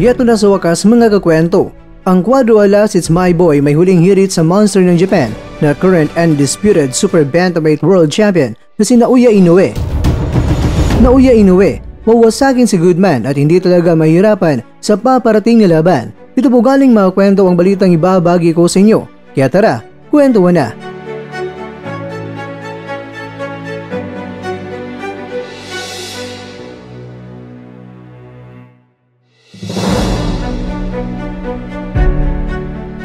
Yato na sa wakas mga kakwento. Ang Cuadro Alas It's My Boy may huling hirit sa monster ng Japan na current undisputed Super Bantamweight World Champion na si Naoya Inoue. Naoya Inoue, wawasakin si Goodman at hindi talaga mahirapan sa paparating na laban. Ito po galing mga kwento ang balitang ibabagi ko sa inyo. Kaya tara, kwentuhan na.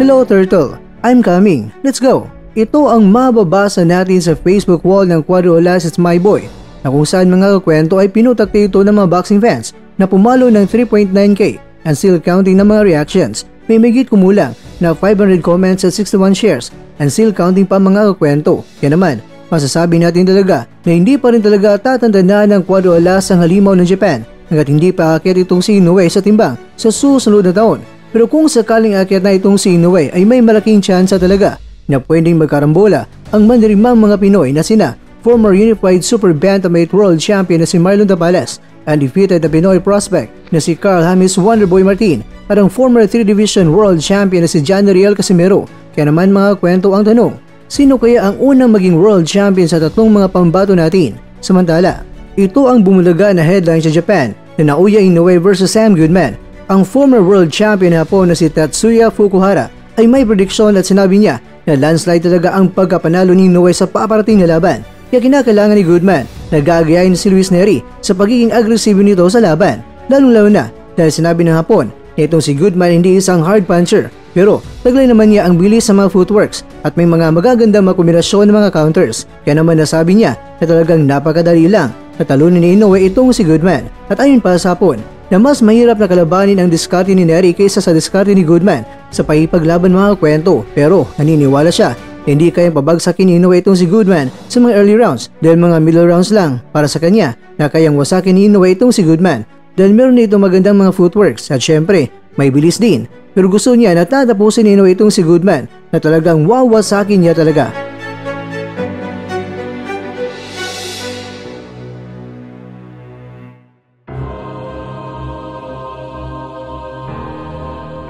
Hello Turtle, I'm coming. Let's go! Ito ang mababasa natin sa Facebook wall ng Cuadro Alas It's My Boy na kung saan mga kakwento ay pinutakti ito ng mga boxing fans na pumalo ng 3.9k and still counting ng mga reactions. May migit kumulang na 500 comments at 61 shares and still counting pa mga kakwento. Kaya naman, masasabi natin talaga na hindi pa rin talaga tatandaan ng Cuadro Alas ang halimaw ng Japan hanggat hindi pa aakyat itong si Inoue sa timbang sa susunod na taon. Pero kung sakaling aakyat na itong si Inoue ay may malaking tsansa talaga na pwedeng magkarambola ang mandirimang mga Pinoy na sina former Unified Super Bantamweight World Champion na si Marlon Tapales, undefeated na Pinoy prospect na si Carl James Wonderboy Martin at ang former 3 Division World Champion na si John Riel Casimero. Kaya naman mga kwento ang tanong, sino kaya ang unang maging World Champion sa tatlong mga pambato natin? Samantala, ito ang bumulaga na headline sa Japan na Naoya Inoue versus Sam Goodman. Ang former world champion na po na si Tatsuya Fukuhara ay may prediksyon at sinabi niya na landslide talaga ang pagkapanalo ni Inoue sa paparating na laban. Kaya kinakailangan ni Goodman na gagayahin si Luis Neri sa pagiging agresibo nito sa laban. Lalong-lalo na dahil sinabi ng Hapon na itong si Goodman hindi isang hard puncher pero taglay naman niya ang bilis sa mga footworks at may mga magagandang makombinasyon ng mga counters. Kaya naman nasabi niya na talagang napakadali lang na talunin ni Inoue itong si Goodman. At ayon pa sa Hapon, na mas mahirap na kalabanin ang diskarte ni Neri kaysa sa diskarte ni Goodman sa paipaglaban mga kwento. Pero naniniwala siya na hindi kayang pabagsakin ni Inoue itong si Goodman sa mga early rounds dahil mga middle rounds lang para sa kanya na kayang wasakin ni Inoue itong si Goodman dahil meron nito magandang mga footworks at syempre may bilis din. Pero gusto niya na tatapusin ni Inoue itong si Goodman na talagang wawasakin niya talaga.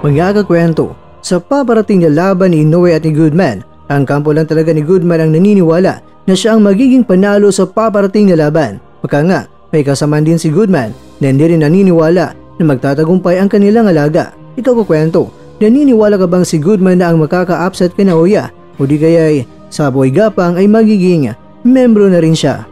Mga kakwento, sa paparating na laban ni Inoue at ni Goodman, ang kampo lang talaga ni Goodman ang naniniwala na siya ang magiging panalo sa paparating na laban. Baka nga, may kasamaan din si Goodman na hindi rin naniniwala na magtatagumpay ang kanilang alaga. Ikaw kakwento, naniniwala ka bang si Goodman na ang makaka-upset kay Naoya? O di kaya sa Boy Gapang ay magiging membro na rin siya?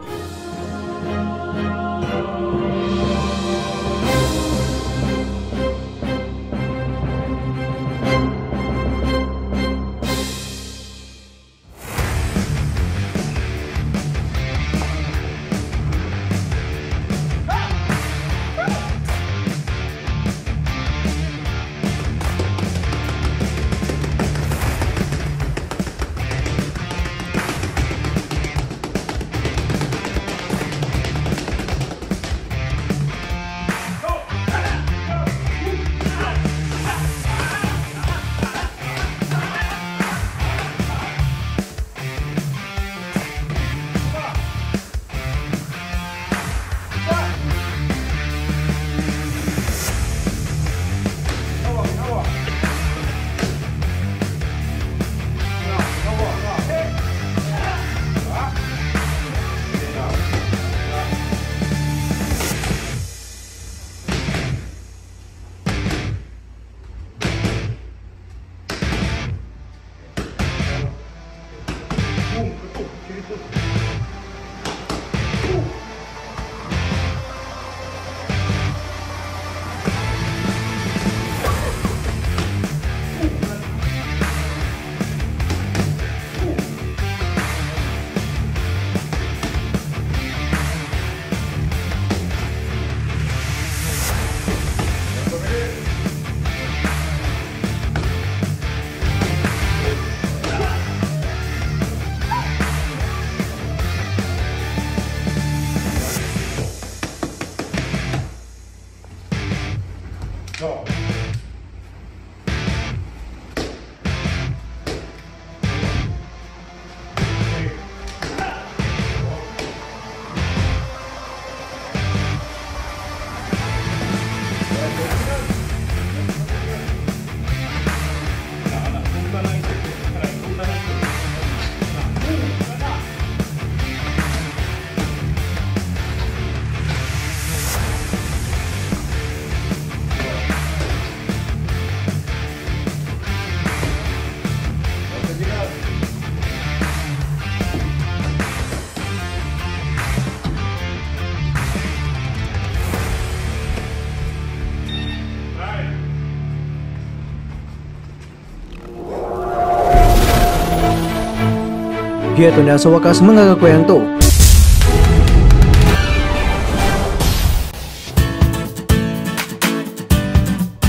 Heto na sa wakas mga kakwento.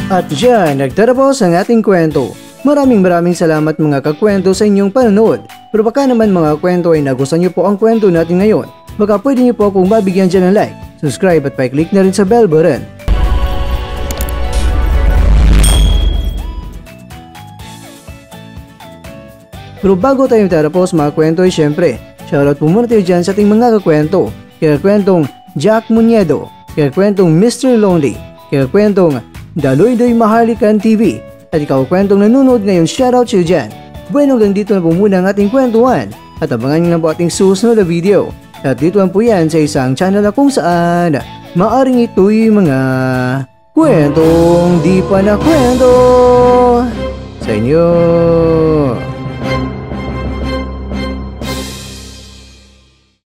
At dyan, nagtatapos ang ating kwento. Maraming salamat mga kakwento sa inyong panonood. Pero baka naman mga kwento ay nagustuhan niyo po ang kwento natin ngayon. Baka pwede niyo po akong mabigyan dyan ng like, subscribe at pa-click na rin sa bell button. Pero bago tayo tatapos mga kwento ay syempre, shoutout po muna tayo dyan sa ating mga kakwento. Kaya kwentong Jack Muñedo, kaya kwentong Mr. Lonely, kaya kwentong Daloy-Doy Mahalikan TV, at ikaw kwentong nanonood ngayon, shoutout siya dyan. Bueno, hanggang dito na po muna ang ating kwentuhan at abangan nyo na po ating susunod na video. At dito lang po yan sa isang channel na kung saan maaring ito'y mga kwentong di pa na kwento sa inyo.